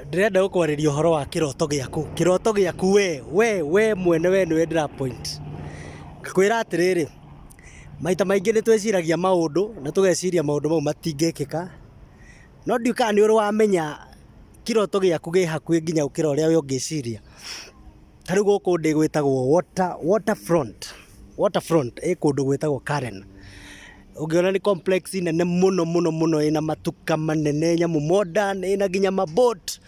Ndirenda gukwarĩria ũhoro wa kĩroto gĩaku we mwene we nĩwe ndĩra point. Ngakwĩra atĩrĩrĩ, maita maingĩ nĩ twĩciragia maũndũ na tũgeciria maũndũ mau matingĩkĩka, no ndiũĩ kana nĩ ũrĩ wamenya kĩroto gĩaku gĩ hakuhĩ nginya gũkĩra ũrĩa we ũngĩciria. Ta rĩu gũkũ ndĩ gwĩtagwo Waterfront ĩ kũndũ gwĩtagwo Karen. Ũngĩona nĩ complex nene mũno ĩna matuka manene, nyamũ modern, ĩna nginya maboat.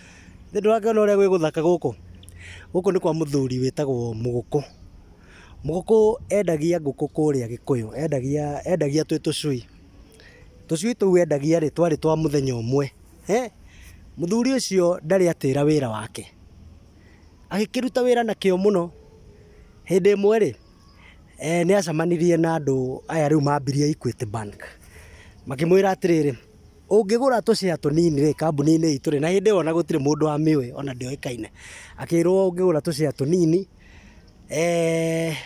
Ndũrakĩona ũrĩa gwĩ gũthaka gũkũ. Gũkũ nĩ kwa mũthuri wĩtagwo Mũgũkũ. Mũgũkũ endagia ngũkũ kũrĩa Gĩkũyũ, endagia twĩ tũcui. Tũcui tũu endagia rĩ twarĩ twa mũthenya ũmwe. Mũthuri ũcio ndarĩ atĩra wĩra wake. Agĩkĩruta wĩra na kĩo mũno. Hĩndĩ ĩmwe rĩ, nĩ acemanirie na andũ aya rĩu mambirie Equity Bank. Makĩmwĩra atĩrĩrĩ, ũngĩgũra tũcĩa tũnini rĩ kambuni-inĩ itũ rĩ, na hĩndĩ ĩyo ona gũtirĩ mũndũ wamĩũĩ ona ndĩoĩkaine. Akĩrwo ũngĩgũra tũcĩa tũnini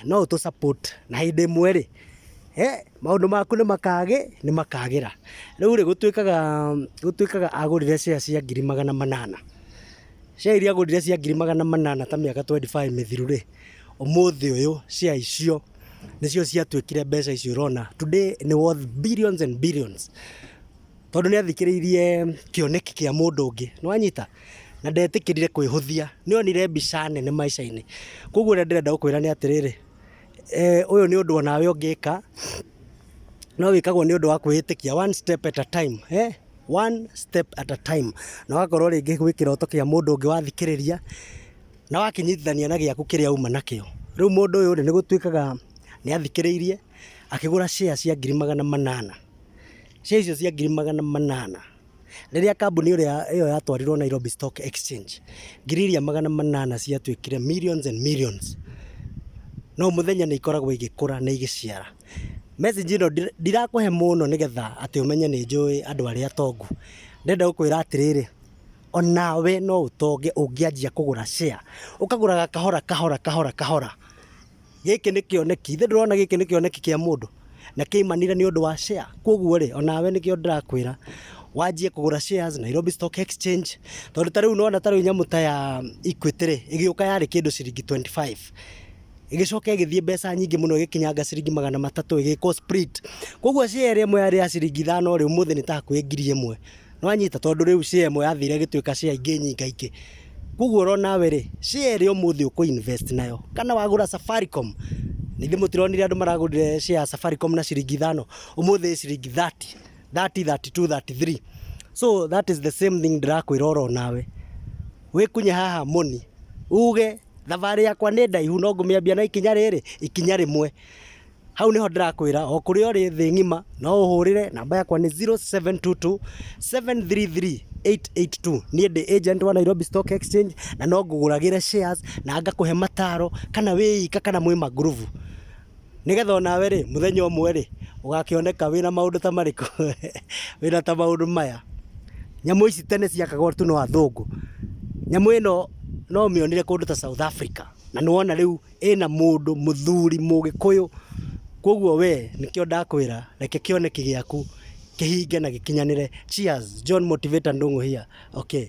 no ũtũ support na hĩndĩ ĩmwe rĩ maũndũ maku nĩ makagĩra. Rĩu rĩ gũtuĩkaga agũrire share cia 800,000. Share iria agũrire cia 800,000 ta mĩaka 25 mĩthiru rĩ, ũmũthĩ ũyũ share icio nĩcio ciatuĩkire mbeca icio ũrona. Today nĩ worth billions and billions. Tondũ nĩ athikĩrĩirie kĩoneki kĩa mũndũ ũngĩ. Nĩwanyita? Na ndetĩkĩrire kwĩhũthia. Nĩonire mbica nene maica-inĩ. Koguo ũrĩa ndĩrenda gũkwĩra nĩ atĩrĩrĩ, ũyũ nĩ ũndũ onawe ũngĩka, no wĩkagwo nĩ ũndũ wa kwĩĩtĩkia, one step at a time. One step at a time. Na wakorwo rĩngĩ gwĩ kĩroto kĩa mũndũ ũngĩ wathikĩrĩria, na wakinyithania na gĩaku kĩrĩa uma nakĩo. Rĩu mũndũ ũyũ nĩ gũtuĩkaga nĩ athikĩrĩirie akĩgũra share cia 800,000. Share icio cia 800,000 rĩrĩa kambuni ĩyo yatwarirwo Nairobi Stock Exchange, 800,000 ciatuĩkire millions and millions. No mũthenya nĩ ikoragwo igĩkũra na igĩciara. Message ĩno ndirakũhe mũno nĩgetha atĩ ũmenye nĩ njũĩ andũ arĩa atongu. Ndĩrenda gũkwĩra atĩrĩrĩ, onawe no ũtonge ũngĩanjia kũgũra share. Ũkagũraga kahora. Gĩkĩ nĩ kĩoneki, ithe ndũrona gĩkĩ nĩ kĩoneki kĩa mũndũ na kĩimanire nĩ ũndũ wa share. Koguo rĩ, onawe nĩkĩo ndĩrakwĩra wanjie kũgũra shares Nairobi Stock Exchange. Tondũ ta rĩu nona ta rĩu nyamũ ta ya Equity rĩ, ĩgĩũka yarĩ kĩndũ ciringi 25. Ĩgĩcoka ĩgĩthiĩ mbeca nyingĩ mũno ĩgĩkinyanga ciringi 300 ĩgĩkwo split. Koguo share ĩmwe yarĩ ya ciringi 5 rĩu mũthĩ nĩ ta hakuhĩ 1,000. Nĩwanyita tondũ rĩu share ĩmwe yathire ĩgĩtuĩka share ingĩ nyingaingĩ. Koguo ũrona we rĩ, share ĩrĩa ũmũthĩ ũkũ-invest nayo. Kana wagũra Safaricom, nĩthĩ mũtironire andũ maragũrire share ya Safaricom na ciringi 5, ũmũthĩ ciringi 30, 32, 33. So that is the same thing ndĩrakwĩra oro nawe. Wĩkunye haha moni, uge thabarĩ yakwa nĩ ndaihu no ngũmĩambia na ikinya rĩrĩ, ikinya rĩmwe. Hau nĩho ndĩrakwĩra o kũrĩa ũrĩ thĩ ng'ima no ũhũrĩre, namba yakwa nĩ 0722 733 882. Niĩ ndĩ agent wa Nairobi Stock Exchange na no ngũgũragĩre shares na ngakũhe mataro kana wĩika kana mwĩ maguruvu. Nĩgetha onawe rĩ, mũthenya ũmwe rĩ, ũgakĩoneka wĩna maũndũ ta marĩkũ, wĩna ta maũndũ maya. Nyamũ ici tene ciakagwo tu no athũngũ. Nyamũ ĩno no mĩonire kũndũ ta South Africa na nĩwona rĩu ĩna mũndũ mũthuri Mũgĩkũyũ. Koguo we nĩkĩo ndakwĩra reke kĩoneki gĩaku kĩhinge na gĩkinyanĩre. Cheers, John Motivator Ndung'u here. Okay.